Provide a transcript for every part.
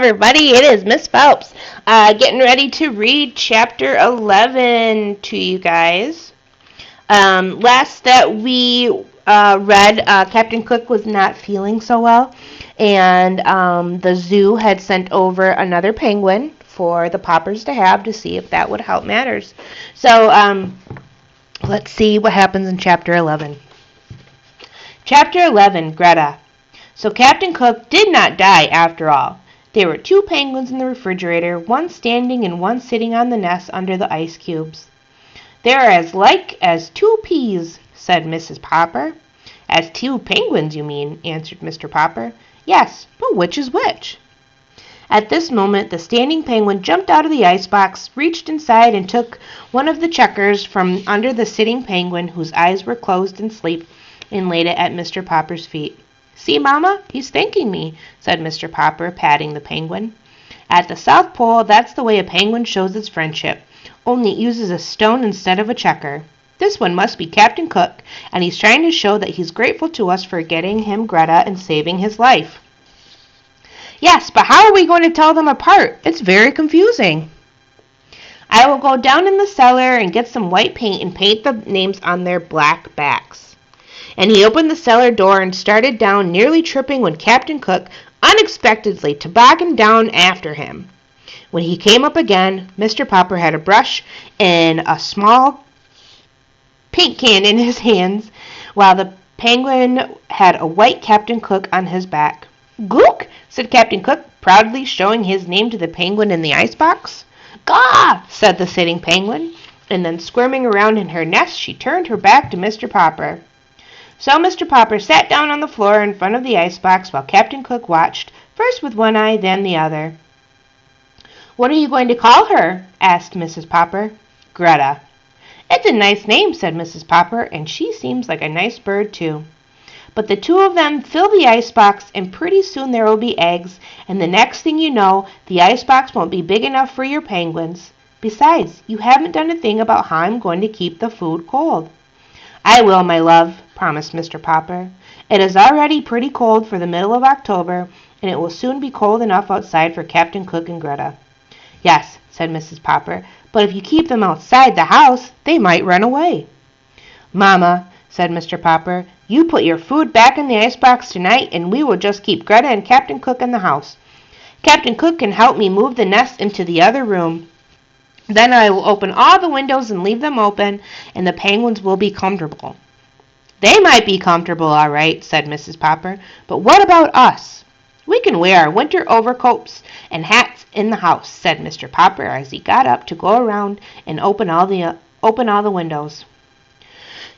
everybody. It is Miss Phelps getting ready to read Chapter 11 to you guys. Last that we read, Captain Cook was not feeling so well, and the zoo had sent over another penguin for the Poppers to have to see if that would help matters. So let's see what happens in Chapter 11. Chapter 11, Greta. So Captain Cook did not die after all. There were 2 penguins in the refrigerator, one standing and one sitting on the nest under the ice cubes. "They are as like as 2 peas," said Mrs. Popper. "As 2 penguins, you mean," answered Mr. Popper. "Yes, but which is which?" At this moment, the standing penguin jumped out of the icebox, reached inside, and took one of the checkers from under the sitting penguin, whose eyes were closed in sleep, and laid it at Mr. Popper's feet. "See, Mama, he's thanking me," said Mr. Popper, patting the penguin. "At the South Pole, that's the way a penguin shows its friendship, only it uses a stone instead of a checker. This one must be Captain Cook, and he's trying to show that he's grateful to us for getting him Greta and saving his life." "Yes, but how are we going to tell them apart? It's very confusing." "I will go down in the cellar and get some white paint and paint the names on their black backs." And he opened the cellar door and started down, nearly tripping when Captain Cook unexpectedly tobogganed down after him. When he came up again, Mr. Popper had a brush and a small paint can in his hands, while the penguin had a white Captain Cook on his back. "Gook!" said Captain Cook, proudly showing his name to the penguin in the icebox. "Gaw!" said the sitting penguin, and then squirming around in her nest, she turned her back to Mr. Popper. So Mr. Popper sat down on the floor in front of the icebox while Captain Cook watched, first with one eye, then the other. "What are you going to call her?" asked Mrs. Popper. "Greta." "It's a nice name," said Mrs. Popper, "and she seems like a nice bird, too." But the 2 of them fill the icebox, and pretty soon there will be eggs, and the next thing you know, the icebox won't be big enough for your penguins. Besides, you haven't done a thing about how I'm going to keep the food cold. "I will, my love," promised Mr. Popper. "It is already pretty cold for the middle of October, and it will soon be cold enough outside for Captain Cook and Greta." "Yes," said Mrs. Popper, "but if you keep them outside the house, they might run away." "Mama," said Mr. Popper, "you put your food back in the icebox tonight, and we will just keep Greta and Captain Cook in the house. Captain Cook can help me move the nest into the other room. Then I will open all the windows and leave them open, and the penguins will be comfortable." "They might be comfortable, all right," said Mrs. Popper, "but what about us?" "We can wear our winter overcoats and hats in the house," said Mr. Popper as he got up to go around and open all the windows.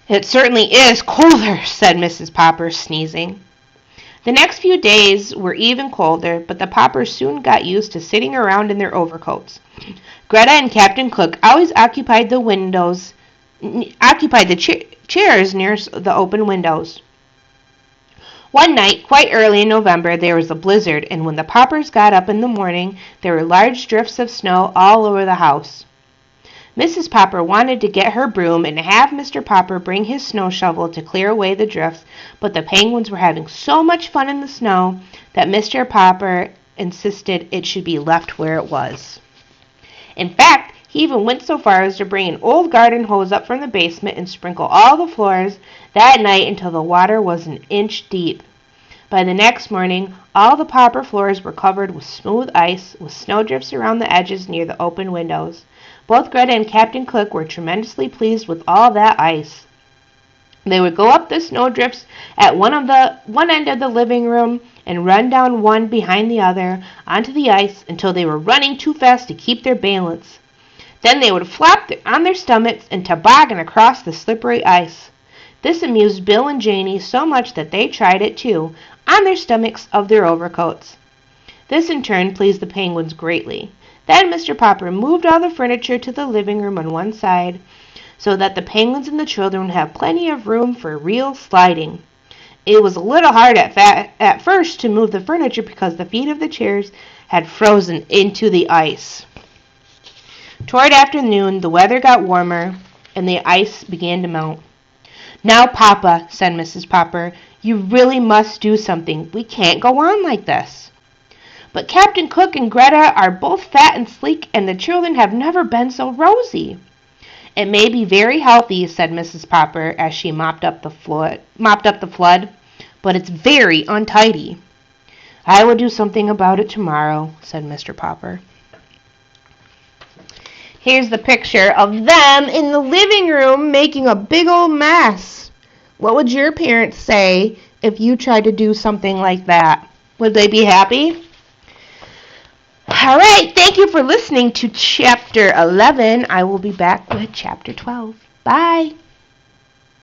"It certainly is colder," said Mrs. Popper, sneezing. The next few days were even colder, but the Poppers soon got used to sitting around in their overcoats. Greta and Captain Cook always occupied the chairs near the open windows. One night, quite early in November, there was a blizzard, and when the Poppers got up in the morning, there were large drifts of snow all over the house. Mrs. Popper wanted to get her broom and have Mr. Popper bring his snow shovel to clear away the drifts, but the penguins were having so much fun in the snow that Mr. Popper insisted it should be left where it was. In fact, he even went so far as to bring an old garden hose up from the basement and sprinkle all the floors that night until the water was an inch deep. By the next morning, all the Popper floors were covered with smooth ice, with snowdrifts around the edges near the open windows. Both Greta and Captain Cook were tremendously pleased with all that ice. They would go up the snowdrifts at one end of the living room and run down one behind the other onto the ice until they were running too fast to keep their balance. Then they would flop on their stomachs and toboggan across the slippery ice. This amused Bill and Janie so much that they tried it too, on their stomachs of their overcoats. This in turn pleased the penguins greatly. Then Mr. Popper moved all the furniture to the living room on one side, so that the penguins and the children would have plenty of room for real sliding. It was a little hard at first to move the furniture because the feet of the chairs had frozen into the ice. Toward afternoon, the weather got warmer, and the ice began to melt. "Now, Papa," said Mrs. Popper, "you really must do something. We can't go on like this." But Captain Cook and Greta are both fat and sleek, and the children have never been so rosy. It may be very healthy, said Mrs. Popper as she mopped up the flood, but it's very untidy. I will do something about it tomorrow, said Mr. Popper. Here's the picture of them in the living room making a big old mess. What would your parents say if you tried to do something like that? Would they be happy? All right, thank you for listening to Chapter 11. I will be back with Chapter 12. Bye.